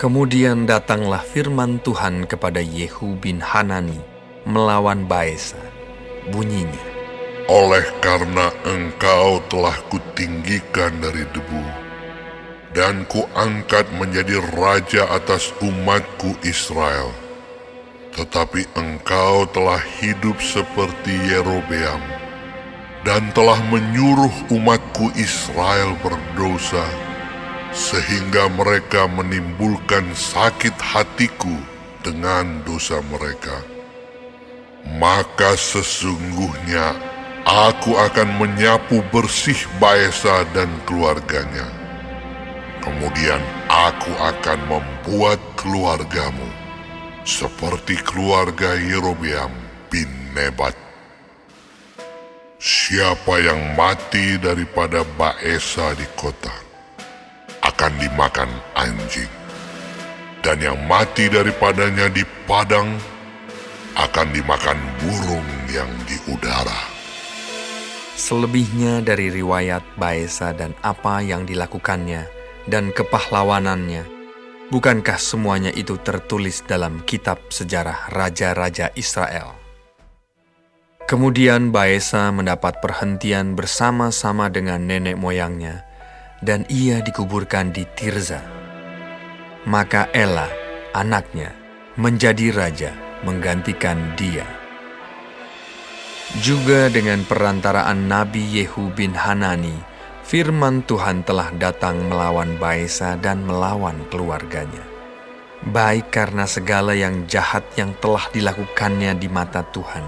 Kemudian datanglah firman Tuhan kepada Yehu bin Hanani melawan Baesa. Bunyinya, oleh karena engkau telah kutinggikan dari debu, dan kuangkat menjadi raja atas umatku Israel. Tetapi engkau telah hidup seperti Yerobeam, dan telah menyuruh umatku Israel berdosa, sehingga mereka menimbulkan sakit hatiku dengan dosa mereka. Maka sesungguhnya aku akan menyapu bersih Baesa dan keluarganya. Kemudian aku akan membuat keluargamu seperti keluarga Yerobeam bin Nebat. Siapa yang mati daripada Baesa di kota akan dimakan anjing, dan yang mati daripadanya di padang akan dimakan burung yang di udara. Selebihnya dari riwayat Baesa dan apa yang dilakukannya dan kepahlawanannya, bukankah semuanya itu tertulis dalam kitab sejarah raja-raja Israel? Kemudian Baesa mendapat perhentian bersama-sama dengan nenek moyangnya, dan ia dikuburkan di Tirza. Maka Ela, anaknya, menjadi raja menggantikan dia. Juga dengan perantaraan Nabi Yehu bin Hanani, firman Tuhan telah datang melawan Baesa dan melawan keluarganya. Baik karena segala yang jahat yang telah dilakukannya di mata Tuhan,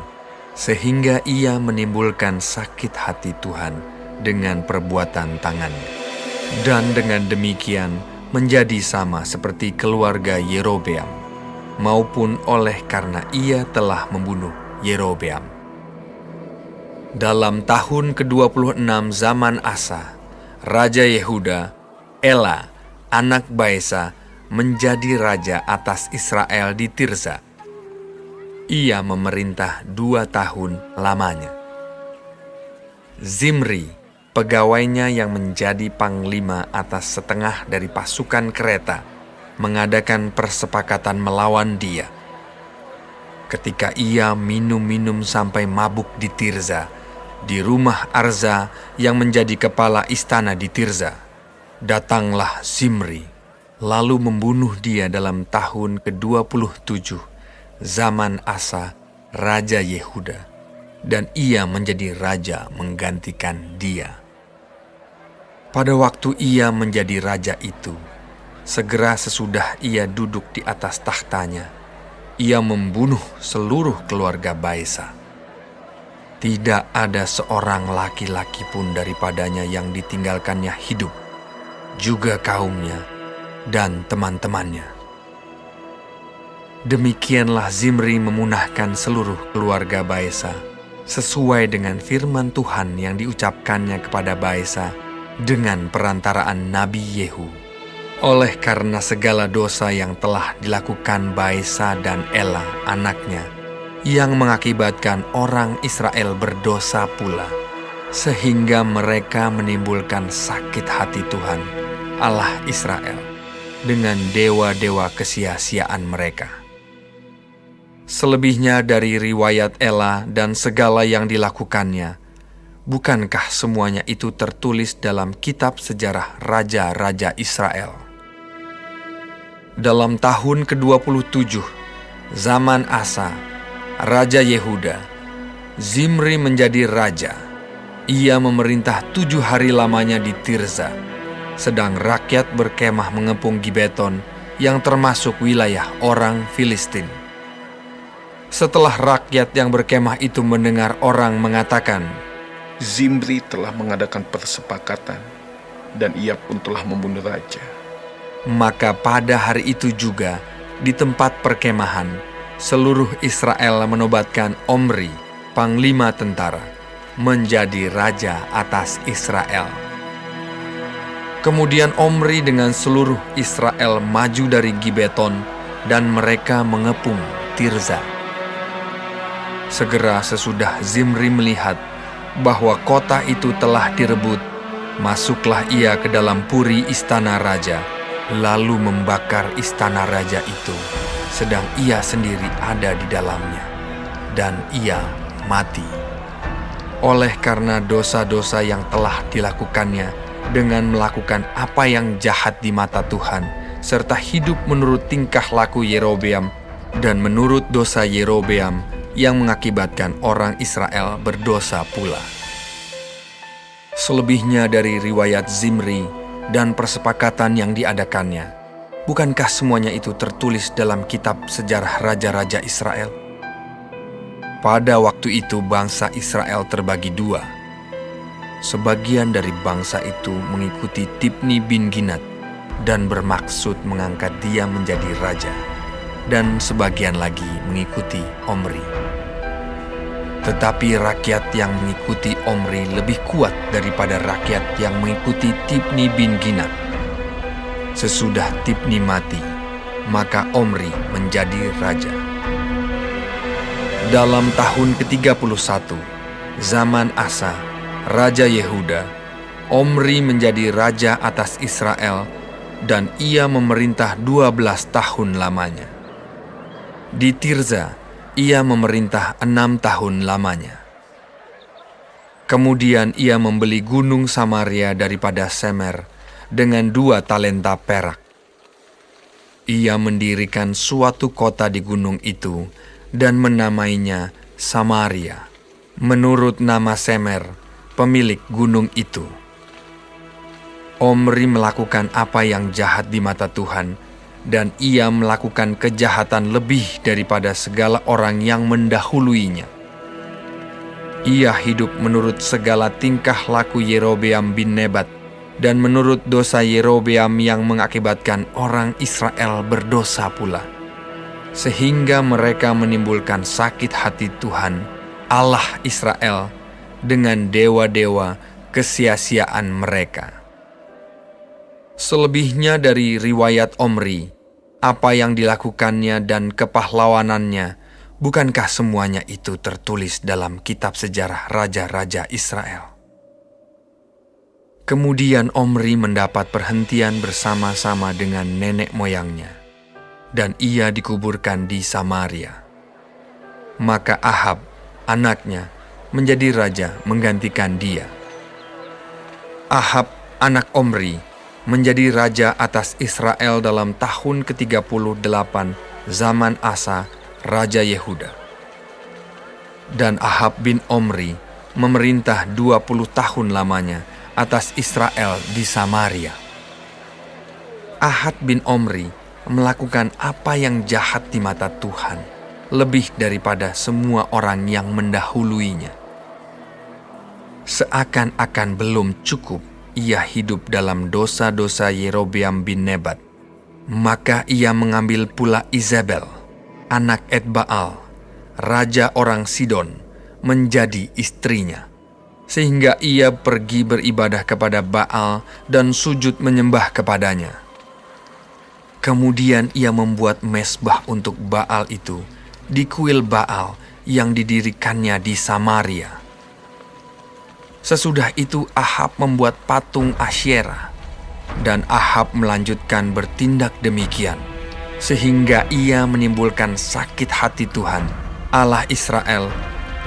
sehingga ia menimbulkan sakit hati Tuhan dengan perbuatan tangannya. Dan dengan demikian menjadi sama seperti keluarga Yerobeam, maupun oleh karena ia telah membunuh Yerobeam. Dalam tahun ke-26 zaman Asa, Raja Yehuda, Ela, anak Baesa, menjadi raja atas Israel di Tirza. Ia memerintah 2 tahun lamanya. Zimri, pegawainya yang menjadi panglima atas setengah dari pasukan kereta, mengadakan persepakatan melawan dia. Ketika ia minum-minum sampai mabuk di Tirza, di rumah Arza yang menjadi kepala istana di Tirza, datanglah Zimri, lalu membunuh dia dalam tahun ke-27 zaman Asa, Raja Yehuda, dan ia menjadi raja menggantikan dia. Pada waktu ia menjadi raja itu, segera sesudah ia duduk di atas tahtanya, ia membunuh seluruh keluarga Baesa. Tidak ada seorang laki-laki pun daripadanya yang ditinggalkannya hidup, juga kaumnya dan teman-temannya. Demikianlah Zimri memunahkan seluruh keluarga Baesa, sesuai dengan firman Tuhan yang diucapkannya kepada Baesa dengan perantaraan Nabi Yehu. Oleh karena segala dosa yang telah dilakukan Baesa dan Ela anaknya, yang mengakibatkan orang Israel berdosa pula, sehingga mereka menimbulkan sakit hati Tuhan, Allah Israel, dengan dewa-dewa kesia-siaan mereka. Selebihnya dari riwayat Ela dan segala yang dilakukannya, bukankah semuanya itu tertulis dalam kitab sejarah raja-raja Israel? Dalam tahun ke-27, zaman Asa, Raja Yehuda, Zimri menjadi raja. Ia memerintah 7 hari lamanya di Tirza, sedang rakyat berkemah mengepung Gibeton yang termasuk wilayah orang Filistin. Setelah rakyat yang berkemah itu mendengar orang mengatakan, Zimri telah mengadakan persepakatan, dan ia pun telah membunuh raja. Maka pada hari itu juga, di tempat perkemahan, seluruh Israel menobatkan Omri, panglima tentara, menjadi raja atas Israel. Kemudian Omri dengan seluruh Israel maju dari Gibeton, dan mereka mengepung Tirza. Segera sesudah Zimri melihat bahwa kota itu telah direbut, masuklah ia ke dalam puri istana raja, lalu membakar istana raja itu, sedang ia sendiri ada di dalamnya, dan ia mati. Oleh karena dosa-dosa yang telah dilakukannya dengan melakukan apa yang jahat di mata Tuhan, serta hidup menurut tingkah laku Yerobeam dan menurut dosa Yerobeam yang mengakibatkan orang Israel berdosa pula. Selebihnya dari riwayat Zimri dan persepakatan yang diadakannya, bukankah semuanya itu tertulis dalam kitab sejarah raja-raja Israel? Pada waktu itu bangsa Israel terbagi dua. Sebagian dari bangsa itu mengikuti Tibni bin Ginat dan bermaksud mengangkat dia menjadi raja, dan sebagian lagi mengikuti Omri. Tetapi rakyat yang mengikuti Omri lebih kuat daripada rakyat yang mengikuti Tibni bin Ginat. Sesudah Tibni mati, maka Omri menjadi raja. Dalam tahun ke-31, zaman Asa, Raja Yehuda, Omri menjadi raja atas Israel, dan ia memerintah 12 tahun lamanya. Di Tirza, ia memerintah 6 tahun lamanya. Kemudian ia membeli gunung Samaria daripada Semer dengan 2 talenta perak. Ia mendirikan suatu kota di gunung itu dan menamainya Samaria, menurut nama Semer, pemilik gunung itu. Omri melakukan apa yang jahat di mata Tuhan, dan ia melakukan kejahatan lebih daripada segala orang yang mendahuluinya. Ia hidup menurut segala tingkah laku Yerobeam bin Nebat, dan menurut dosa Yerobeam yang mengakibatkan orang Israel berdosa pula, sehingga mereka menimbulkan sakit hati Tuhan, Allah Israel, dengan dewa-dewa kesia-siaan mereka. Selebihnya dari riwayat Omri, apa yang dilakukannya dan kepahlawanannya, bukankah semuanya itu tertulis dalam kitab sejarah raja-raja Israel? Kemudian Omri mendapat perhentian bersama-sama dengan nenek moyangnya, dan ia dikuburkan di Samaria. Maka Ahab, anaknya, menjadi raja menggantikan dia. Ahab, anak Omri, menjadi raja atas Israel dalam tahun ke-38 zaman Asa, Raja Yehuda. Dan Ahab bin Omri memerintah 20 tahun lamanya atas Israel di Samaria. Ahab bin Omri melakukan apa yang jahat di mata Tuhan, lebih daripada semua orang yang mendahuluinya. Seakan-akan belum cukup ia hidup dalam dosa-dosa Yerobeam bin Nebat, maka ia mengambil pula Izabel, anak Etbaal, raja orang Sidon, menjadi istrinya, sehingga ia pergi beribadah kepada Baal dan sujud menyembah kepadanya. Kemudian ia membuat mezbah untuk Baal itu di kuil Baal yang didirikannya di Samaria. Sesudah itu Ahab membuat patung Asyera, dan Ahab melanjutkan bertindak demikian, sehingga ia menimbulkan sakit hati Tuhan, Allah Israel,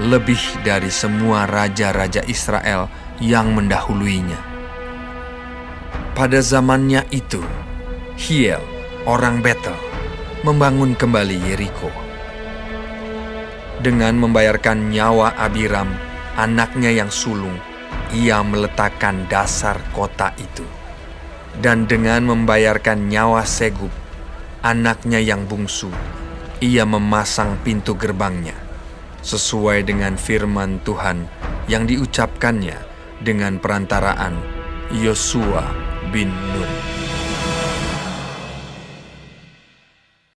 lebih dari semua raja-raja Israel yang mendahuluinya. Pada zamannya itu, Hiel, orang Betel, membangun kembali Yeriko. Dengan membayarkan nyawa Abiram, anaknya yang sulung, ia meletakkan dasar kota itu. Dan dengan membayarkan nyawa Segub, anaknya yang bungsu, ia memasang pintu gerbangnya, sesuai dengan firman Tuhan yang diucapkannya dengan perantaraan Yosua bin Nun.